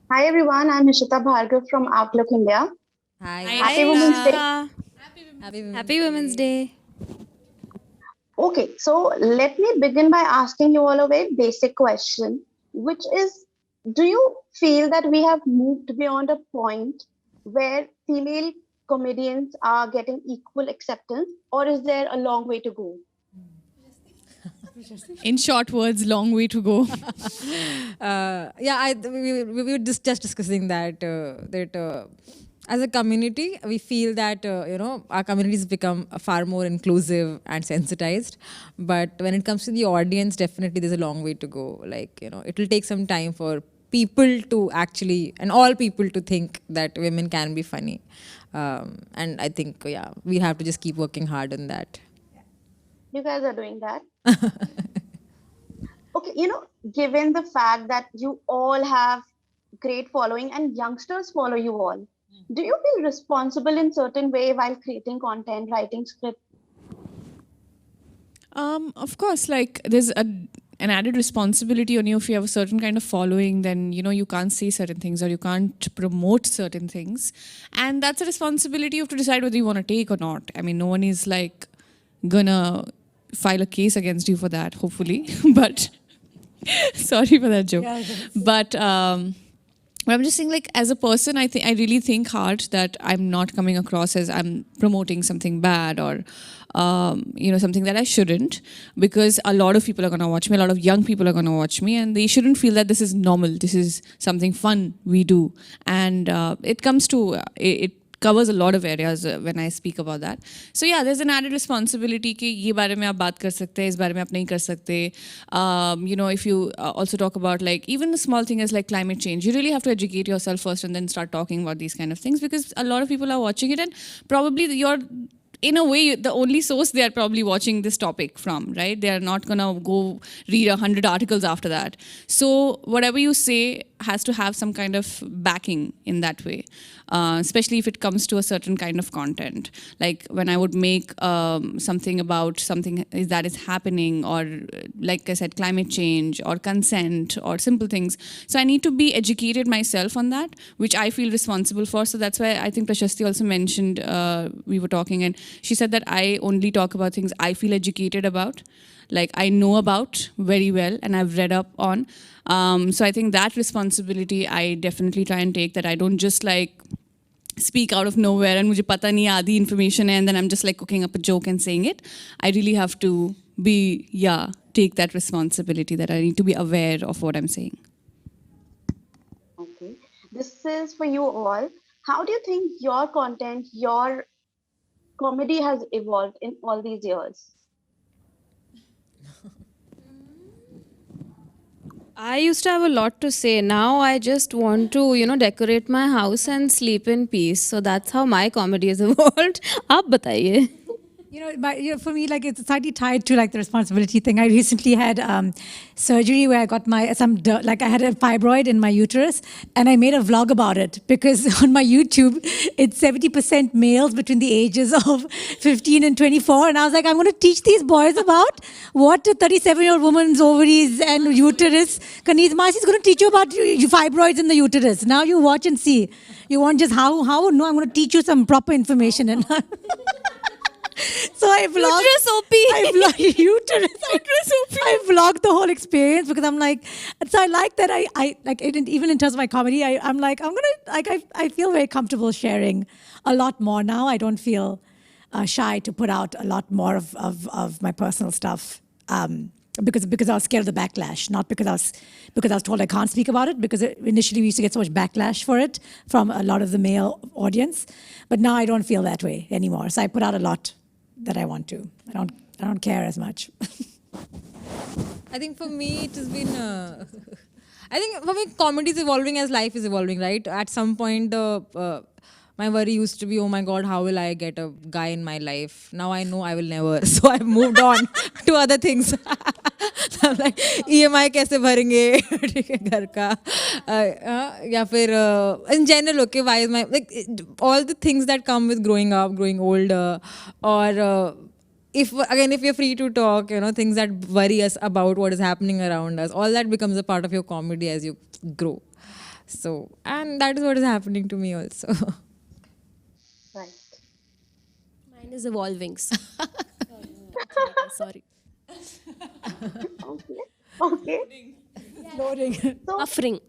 Hi everyone, I'm Nishita Bhargav from Outlook India. Hi, Hi, Happy Ishita. Women's Day. Ishita. Happy Women's Happy Women's Day. Day. Okay, so let me begin by asking you all a very basic question, which is, do you feel that we have moved beyond a point where female comedians are getting equal acceptance, or is there a long way to go? In short words, long way to go. Yeah, we were just discussing that as a community, we feel that our communities become far more inclusive and sensitized. But when it comes to the audience, definitely there's a long way to go. Like it will take some time for people to actually and all people to think that women can be funny. And I think yeah, we have to just keep working hard on that. You guys are doing that. Okay, given the fact that you all have great following and youngsters follow you all, do you feel responsible in certain way while creating content, writing script? Of course, like an added responsibility on you if you have a certain kind of following, then you can't say certain things or you can't promote certain things, and that's a responsibility you have to decide whether you want to take or not. I mean, no one is like gonna file a case against you for that, hopefully, but sorry for that joke. But I'm just saying, like, as a person, I really think hard that I'm not coming across as I'm promoting something bad or, something that I shouldn't, because a lot of people are gonna watch me, a lot of young people are gonna watch me, and they shouldn't feel that this is normal. This is something fun we do, and it comes to it covers a lot of areas when I speak about that. So yeah, there's an added responsibility कि ये बारे में आप बात कर सकते हैं, इस बारे में आप नहीं कर सकते. If you also talk about like even a small thing as like climate change, you really have to educate yourself first and then start talking about these kind of things, because a lot of people are watching it and probably you're in a way the only source they are probably watching this topic from, right? They are not going to go read 100 articles after that. So whatever you say has to have some kind of backing in that way, especially if it comes to a certain kind of content. Like when I would make something about something that is happening, or like I said, climate change or consent or simple things. So I need to be educated myself on that, which I feel responsible for. So that's why I think Prashasti also mentioned, we were talking, and she said that I only talk about things I feel educated about, like I know about very well and I've read up on. So I think that responsibility I definitely try and take, that I don't just like speak out of nowhere and मुझे पता नहीं आधी information है and then I'm just like cooking up a joke and saying it. I really have to take that responsibility, that I need to be aware of what I'm saying. Okay, this is for you all. How do you think your content, your comedy has evolved in all these years? I used to have a lot to say. Now I just want to, decorate my house and sleep in peace. So that's how my comedy has evolved. आप बताइए. For me, like it's slightly tied to like the responsibility thing. I recently had surgery where I got like I had a fibroid in my uterus, and I made a vlog about it because on my YouTube it's 70% males between the ages of 15 and 24, and I was like, I'm going to teach these boys about what a 37-year-old woman's ovaries and uterus. Kaneez Masi is going to teach you about fibroids in the uterus. Now you watch and see. You want just how? No, I'm going to teach you some proper information and. So I vlogged. Uterus OP. I vlogged uterus. Uterus OP. I vlogged the whole experience because I'm like, so I like that. I like it, even in terms of my comedy. I'm like, I'm gonna like. I feel very comfortable sharing a lot more now. I don't feel shy to put out a lot more of my personal stuff. Because I was scared of the backlash, not because I was told I can't speak about it. Because initially we used to get so much backlash for it from a lot of the male audience, but now I don't feel that way anymore. So I put out a lot that I want to. I don't care as much. I think for me it has been. I think for me comedy is evolving as life is evolving. Right. At some point, my worry used to be, oh my God, how will I get a guy in my life? Now I know I will never. So I've moved on to other things. So I'm like, EMI कैसे भरेंगे ठीक है घर का या फिर in general, okay, why is my like all the things that come with growing up, growing older, or if you're free to talk, things that worry us about what is happening around us, all that becomes a part of your comedy as you grow. So, and that is what is happening to me also. Right. Mine is evolving. Sorry. Okay. Okay. Loading. Buffering.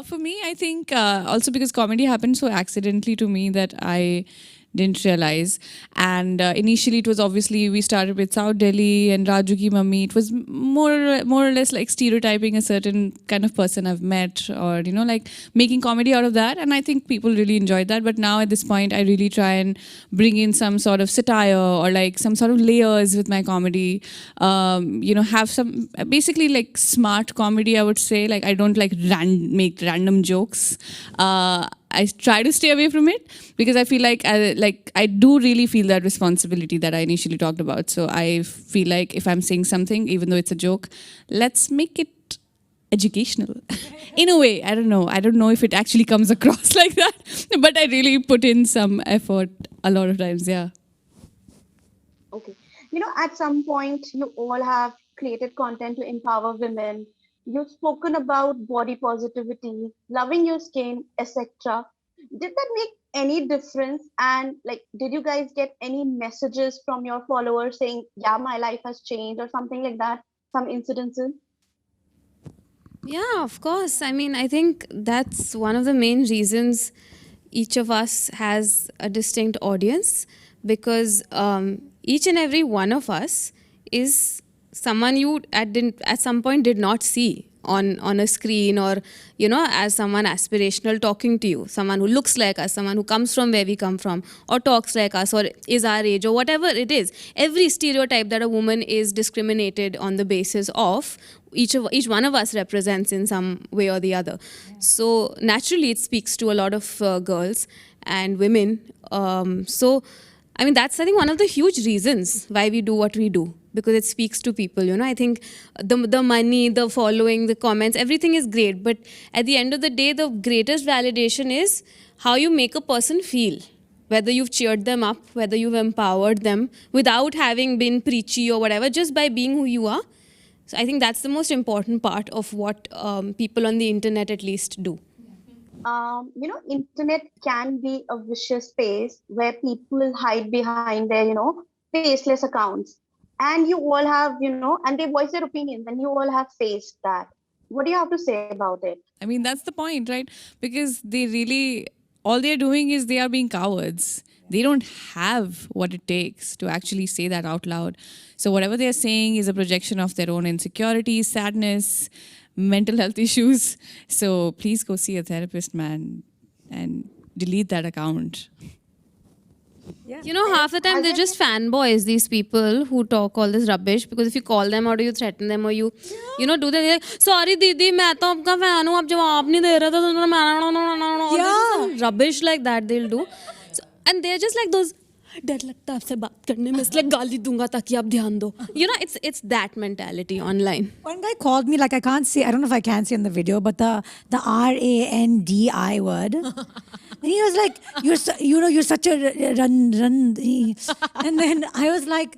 For me, I think also because comedy happened so accidentally to me that I didn't realize. And initially, it was obviously we started with South Delhi and Raju Ki Mummy. It was more or less like stereotyping a certain kind of person I've met, or like making comedy out of that. And I think people really enjoyed that. But now at this point, I really try and bring in some sort of satire or like some sort of layers with my comedy. Have some basically like smart comedy. I would say, like, I don't like make random jokes. I try to stay away from it because I feel like I do really feel that responsibility that I initially talked about. So I feel like if I'm saying something, even though it's a joke, let's make it educational in a way. I don't know. I don't know if it actually comes across like that, but I really put in some effort a lot of times. Yeah. Okay. At some point, you all have created content to empower women. You've spoken about body positivity, loving your skin, etc. Did that make any difference? And like, did you guys get any messages from your followers saying, yeah, my life has changed or something like that? Some incidences? Yeah, of course. I mean, I think that's one of the main reasons each of us has a distinct audience, because each and every one of us is someone you at some point did not see on a screen, or as someone aspirational talking to you, someone who looks like us, someone who comes from where we come from, or talks like us, or is our age, or whatever it is. Every stereotype that a woman is discriminated on the basis of, each one of us represents in some way or the other. So naturally it speaks to a lot of girls and women. So I mean, that's, I think, one of the huge reasons why we do what we do, because it speaks to people. I think the money, the following, the comments, everything is great. But at the end of the day, the greatest validation is how you make a person feel. Whether you've cheered them up, whether you've empowered them without having been preachy or whatever, just by being who you are. So I think that's the most important part of what people on the internet at least do. Internet can be a vicious space where people hide behind their, faceless accounts. And you all have, and they voice their opinions, and you all have faced that. What do you have to say about it? I mean, that's the point, right? Because all they're doing is they are being cowards. They don't have what it takes to actually say that out loud. So whatever they're saying is a projection of their own insecurities, sadness, mental health issues. So please go see a therapist, man, and delete that account. Yeah. Half the time they're just fanboys, these people who talk all this rubbish, because if you call them out or you threaten them or you do that, they're like, sorry Didi, मैं तो आपका fan हूँ, आप जवाब नहीं दे रहे थे, तो some rubbish like that they'll do. So, and they're just like those, डर लगता है आपसे बात करने में, इसलिए गाली दूंगा ताकि आप ध्यान दो. It's that mentality online. One guy called me, like, I can't say, I don't know if I can say in the video, but the RANDI word. And he was like, you're such a run. And then I was like,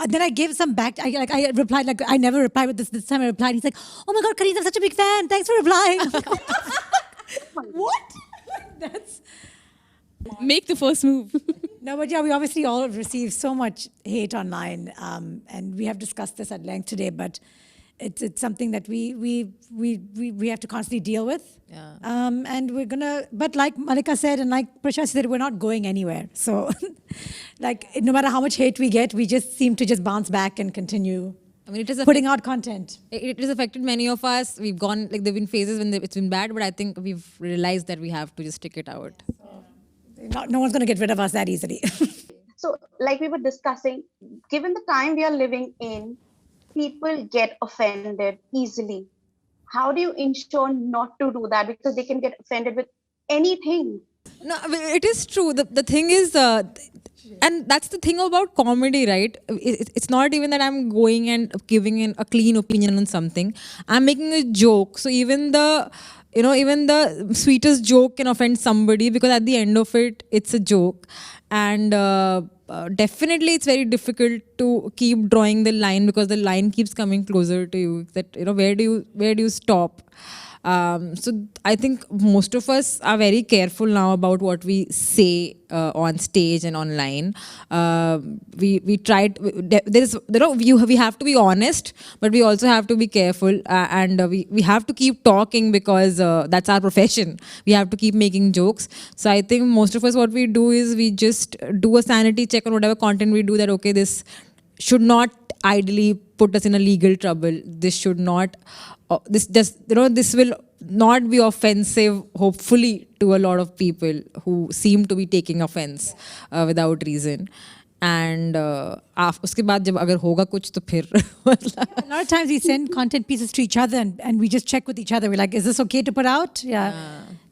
then I gave some back. I replied, like, I never replied, but this time I replied. He's like, oh my God, Kareem, I'm such a big fan. Thanks for replying. I'm like, what? That's... Make the first move. No, but yeah, we obviously all receive so much hate online, and we have discussed this at length today. But it's something that we have to constantly deal with. Yeah. And we're gonna. But like Malika said, and like Prasha said, we're not going anywhere. So, like, no matter how much hate we get, we just seem to just bounce back and continue. I mean, it is putting out content. It has affected many of us. We've gone, like, there've been phases when it's been bad, but I think we've realized that we have to just stick it out. No one's going to get rid of us that easily. So, like we were discussing, given the time we are living in, people get offended easily. How do you ensure not to do that? Because they can get offended with anything. No, I mean, it is true. The thing is, and that's the thing about comedy, right? It's not even that I'm going and giving a clean opinion on something. I'm making a joke. So even the sweetest joke can offend somebody, because at the end of it, it's a joke. And definitely it's very difficult to keep drawing the line because the line keeps coming closer to you. That where do you stop? So I think most of us are very careful now about what we say on stage and online. We tried. We have to be honest, but we also have to be careful, and we have to keep talking because that's our profession. We have to keep making jokes. So I think most of us, what we do is we just do a sanity check on whatever content we do. That okay, this should not ideally put us in a legal trouble. This should not. This will not be offensive, hopefully, to a lot of people who seem to be taking offense without reason. And उसके बाद जब अगर होगा कुछ तो फिर A lot of times we send content pieces to each other and we just check with each other. We're like, is this okay to put out? Yeah.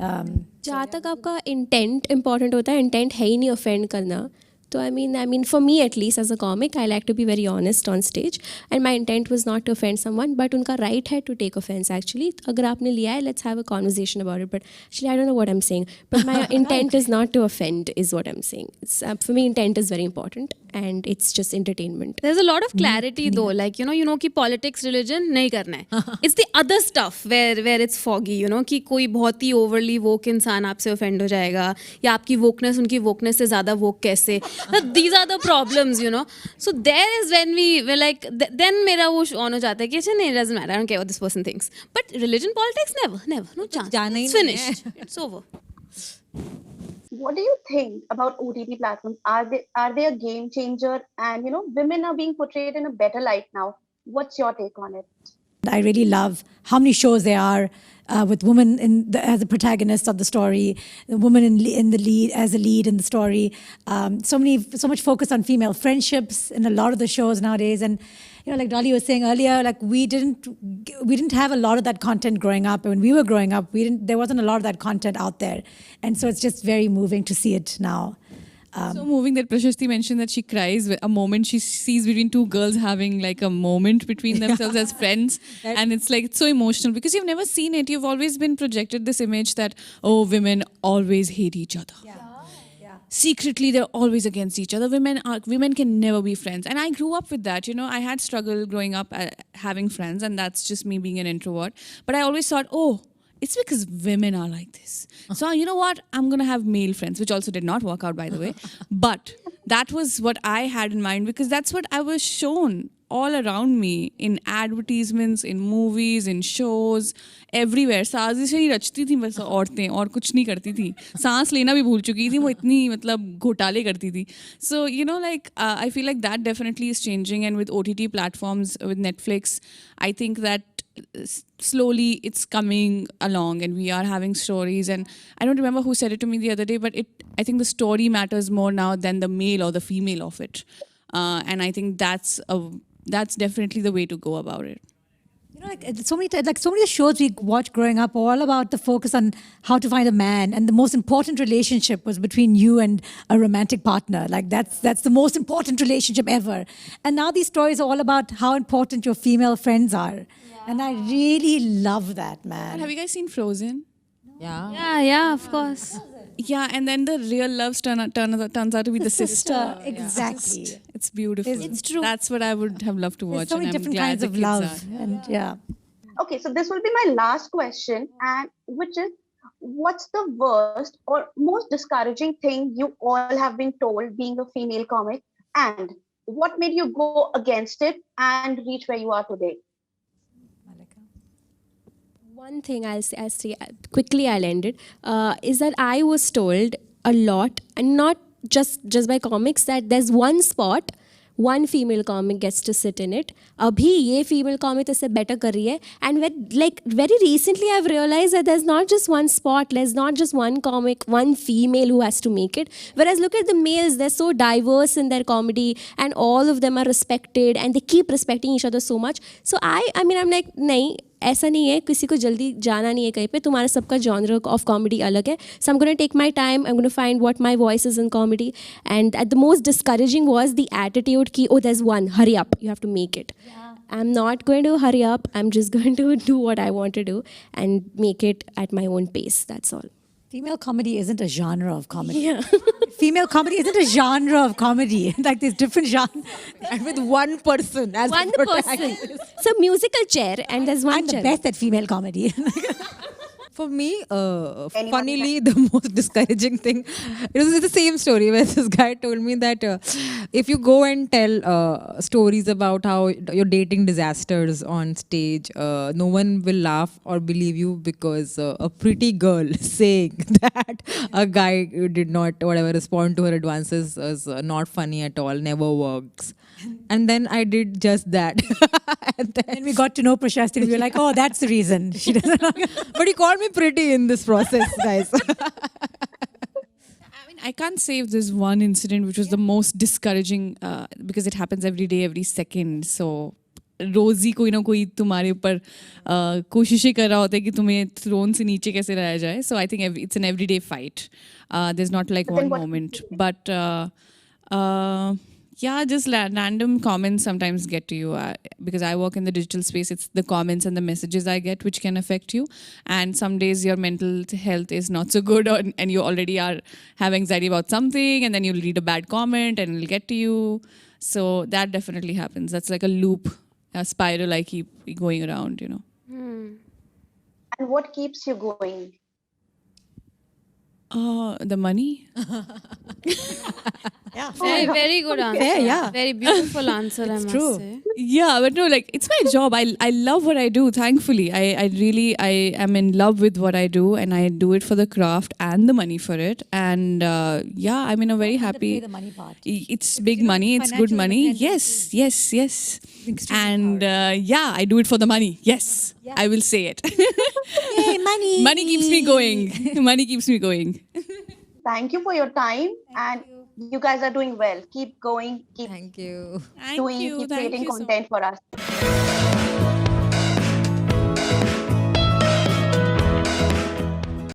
जहाँ तक आपका इंटेंट इम्पॉर्टेंट होता है, इंटेंट है ही नहीं ऑफेंड करना. So I mean, for me at least as a comic, I like to be very honest on stage, and my intent was not to offend someone, but उनका right है to take offense actually. अगर आपने लिया है, let's have a conversation about it. But actually, I don't know what I'm saying. But my intent is not to offend, is what I'm saying. It's, for me, intent is very important, and it's just entertainment. There's a lot of clarity though, like you know कि politics, religion नहीं करना है. It's the other stuff where it's foggy, कि कोई बहुत ही overly woke इंसान आपसे offend हो जाएगा, या आपकी wokeness उनकी wokeness से ज़्यादा woke कैसे. These are the problems, So there is when we're like, then मेरा वो on हो जाता है कि अच्छा नहीं, it doesn't matter, I don't care what this person thinks. But religion, politics, never, no chance. It's finished. It's over. What do you think about OTT platforms? Are they a game changer? And women are being portrayed in a better light now. What's your take on it? I really love how many shows there are with women as the protagonists of the story, the woman in the lead as a lead in the story. So much focus on female friendships in a lot of the shows nowadays. And like Dolly was saying earlier, like we didn't have a lot of that content growing up. When we were growing up, there wasn't a lot of that content out there, and so it's just very moving to see it now. So moving that Prashasti mentioned that she cries a moment she sees between two girls having like a moment between themselves as friends, and it's like it's so emotional because you've never seen it. You've always been projected this image that women always hate each other. Yeah. Secretly they're always against each other. Women can never be friends, and I grew up with that. I had struggle growing up having friends, and that's just me being an introvert. But I always thought, it's because women are like this. So you know what? I'm going to have male friends, which also did not work out, by the way. But that was what I had in mind because that's what I was shown all around me in advertisements, in movies, in shows, everywhere. साजिशें ही रचती थी बस औरतें और कुछ नहीं करती थी. सांस लेना भी भूल चुकी थी. वो इतनी मतलब घोटाले करती थी. So I feel like that definitely is changing, and with OTT platforms, with Netflix, I think that slowly it's coming along and we are having stories. And I don't remember who said it to me the other day, but I think the story matters more now than the male or the female of it. And I think that's definitely the way to go about it. So many of the shows we watched growing up were all about the focus on how to find a man, and the most important relationship was between you and a romantic partner. Like that's the most important relationship ever. And now these stories are all about how important your female friends are. And I really love that, man. Have you guys seen Frozen? Yeah, of course. Yeah, and then the real love turns out to be the sister. Exactly. It's beautiful. It's true. That's what I would have loved to watch. There's so many different kinds of love. And Okay, so this will be my last question, and which is, what's the worst or most discouraging thing you all have been told being a female comic, and what made you go against it and reach where you are today? One thing I'll say quickly, I'll end it, is that I was told a lot, and not just by comics, that there's one spot, one female comic gets to sit in it. Abhi ye female comic is better कर रही है. And very recently I've realized that there's not just one spot, there's not just one comic, one female who has to make it. Whereas look at the males, they're so diverse in their comedy, and all of them are respected, and they keep respecting each other so much. So I mean I'm like, नहीं, ऐसा नहीं है, किसी को जल्दी जाना नहीं है कहीं पे, तुम्हारा सबका genre of comedy अलग है. So I'm going to take my time, I'm going to find what my voice is in comedy. And at the most discouraging was the attitude ki, there's one, hurry up, you have to make it. Yeah. I'm not going to hurry up, I'm just going to do what I want to do and make it at my own pace, that's all. Female comedy isn't a genre of comedy. Yeah. Female comedy isn't a genre of comedy. Like there's different genres. And with one person as One the person. protagonist. It's a musical chair and there's one I'm the chair. best at female comedy. For me, funnily, the most discouraging thing, it's the same story where this guy told me that if you go and tell stories about how you're dating disasters on stage, no one will laugh or believe you because a pretty girl saying that a guy did not, whatever, respond to her advances is not funny at all, never works. And then I did just that. And then, And we got to know Prashasti and we were like, oh, that's the reason. She doesn't but he called me pretty in this process, guys. I mean, I can't say if there's one incident which was the most discouraging because it happens every day, every second. So, रोज ही कोई ना कोई तुम्हारे ऊपर कोशिशें कर रहा होता है कि तुम्हें थ्रोन से नीचे कैसे लाया जाए. So I think it's an everyday fight. There's not like one moment, but yeah, just random comments sometimes get to you because I work in the digital space. It's the comments and the messages I get which can affect you. And some days your mental health is not so good, and you already have anxiety about something, and then you'll read a bad comment and it'll get to you. So that definitely happens. That's like a loop, a spiral I keep going around, you know. And what keeps you going? The money. Yeah. Very, very good answer. Fair, yeah. Very beautiful answer, I must true. say. Yeah, but no, like it's my job. I love what I do. Thankfully, I really am in love with what I do, and I do it for the craft and the money for it. And yeah, I'm in a very happy. The money part. It's big money. It's good financial money. independence Yes. And yeah, I do it for the money. Yes, I will say it. Yay, money. Money keeps me going. Money keeps me going. Thank you for your time. And you guys are doing well. Keep going. Keep Thank you. Thank doing. you. Keep Thank creating you so content for us.